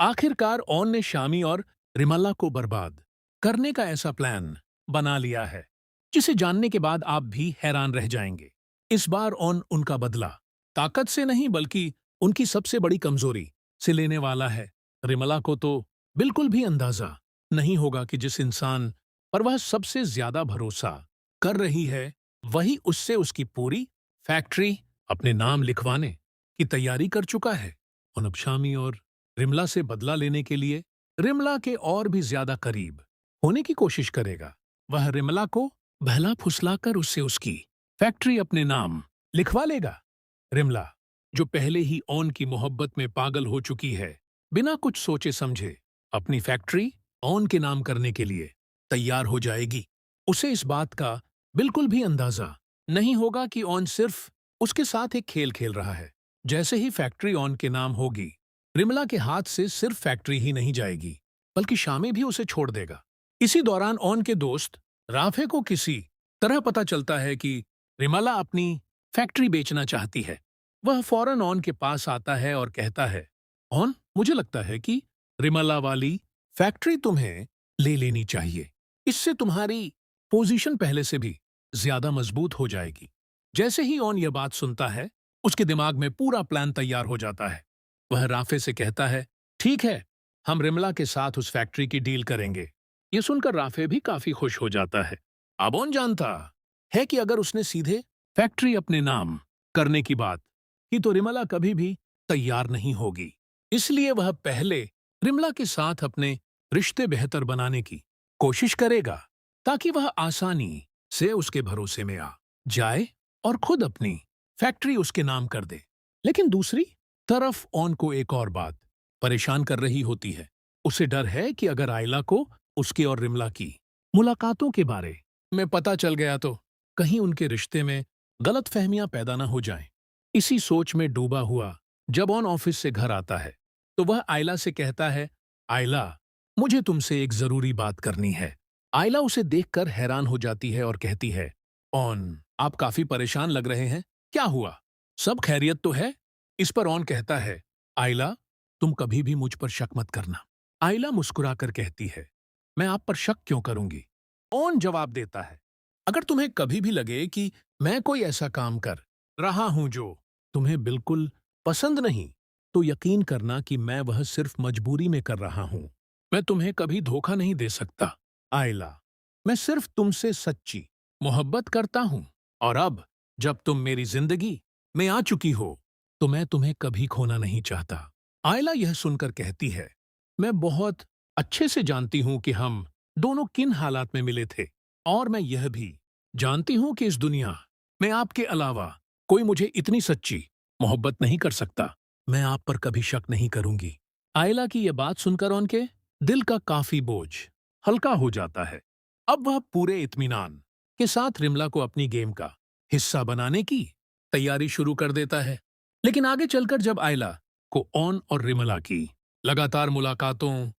आखिरकार ऑन ने शामी और रिमला को बर्बाद करने का ऐसा प्लान बना लिया है जिसे जानने के बाद आप भी हैरान रह जाएंगे। इस बार ऑन उनका बदला ताकत से नहीं बल्कि उनकी सबसे बड़ी कमजोरी से लेने वाला है। रिमला को तो बिल्कुल भी अंदाजा नहीं होगा कि जिस इंसान पर वह सबसे ज्यादा भरोसा कर रही है वही उससे उसकी पूरी फैक्ट्री अपने नाम लिखवाने की तैयारी कर चुका है। और अब शामी और रिमला से बदला लेने के लिए रिमला के और भी ज्यादा करीब होने की कोशिश करेगा। वह रिमला को बहला फुसलाकर उससे उसकी फैक्ट्री अपने नाम लिखवा लेगा। रिमला, जो पहले ही ऑन की मोहब्बत में पागल हो चुकी है, बिना कुछ सोचे समझे अपनी फैक्ट्री ऑन के नाम करने के लिए तैयार हो जाएगी। उसे इस बात का बिल्कुल भी अंदाजा नहीं होगा कि ऑन सिर्फ उसके साथ एक खेल खेल रहा है। जैसे ही फैक्ट्री ऑन के नाम होगी, रिमला के हाथ से सिर्फ फैक्ट्री ही नहीं जाएगी बल्कि शामी भी उसे छोड़ देगा। इसी दौरान ऑन के दोस्त राफे को किसी तरह पता चलता है कि रिमला अपनी फैक्ट्री बेचना चाहती है। वह फौरन ऑन के पास आता है और कहता है, ऑन, मुझे लगता है कि रिमला वाली फैक्ट्री तुम्हें ले लेनी चाहिए। इससे तुम्हारी पोजीशन पहले से भी ज्यादा मजबूत हो जाएगी। जैसे ही ऑन यह बात सुनता है, उसके दिमाग में पूरा प्लान तैयार हो जाता है। वह राफे से कहता है, ठीक है, हम रिमला के साथ उस फैक्ट्री की डील करेंगे। यह सुनकर राफे भी काफी खुश हो जाता है। अब ऑन जानता है कि अगर उसने सीधे फैक्ट्री अपने नाम करने की बात की तो रिमला कभी भी तैयार नहीं होगी। इसलिए वह पहले रिमला के साथ अपने रिश्ते बेहतर बनाने की कोशिश करेगा ताकि वह आसानी से उसके भरोसे में आ जाए और खुद अपनी फैक्ट्री उसके नाम कर दे। लेकिन दूसरी तरफ ऑन को एक और बात परेशान कर रही होती है। उसे डर है कि अगर आयला को उसके और रिमला की मुलाकातों के बारे में पता चल गया तो कहीं उनके रिश्ते में गलतफहमियां पैदा न हो जाएं। इसी सोच में डूबा हुआ जब ऑन ऑफिस से घर आता है तो वह आयला से कहता है, आयला, मुझे तुमसे एक जरूरी बात करनी है। आयला उसे देखकर हैरान हो जाती है और कहती है, ऑन, आप काफी परेशान लग रहे हैं, क्या हुआ? सब खैरियत तो है? इस पर ऑन कहता है, आयला, तुम कभी भी मुझ पर शक मत करना। आयला मुस्कुराकर कहती है, मैं आप पर शक क्यों करूंगी? ऑन जवाब देता है, अगर तुम्हें कभी भी लगे कि मैं कोई ऐसा काम कर रहा हूं जो तुम्हें बिल्कुल पसंद नहीं, तो यकीन करना कि मैं वह सिर्फ मजबूरी में कर रहा हूं। मैं तुम्हें कभी धोखा नहीं दे सकता। आयला, मैं सिर्फ तुमसे सच्ची मोहब्बत करता हूं और अब जब तुम मेरी जिंदगी में आ चुकी हो तो मैं तुम्हें कभी खोना नहीं चाहता। आयला यह सुनकर कहती है, मैं बहुत अच्छे से जानती हूं कि हम दोनों किन हालात में मिले थे और मैं यह भी जानती हूं कि इस दुनिया में आपके अलावा कोई मुझे इतनी सच्ची मोहब्बत नहीं कर सकता। मैं आप पर कभी शक नहीं करूंगी। आयला की यह बात सुनकर उनके दिल का काफी बोझ हल्का हो जाता है। अब वह पूरे इत्मीनान के साथ रिमला को अपनी गेम का हिस्सा बनाने की तैयारी शुरू कर देता है। लेकिन आगे चलकर जब आयला को ऑन और रिमला की लगातार मुलाकातों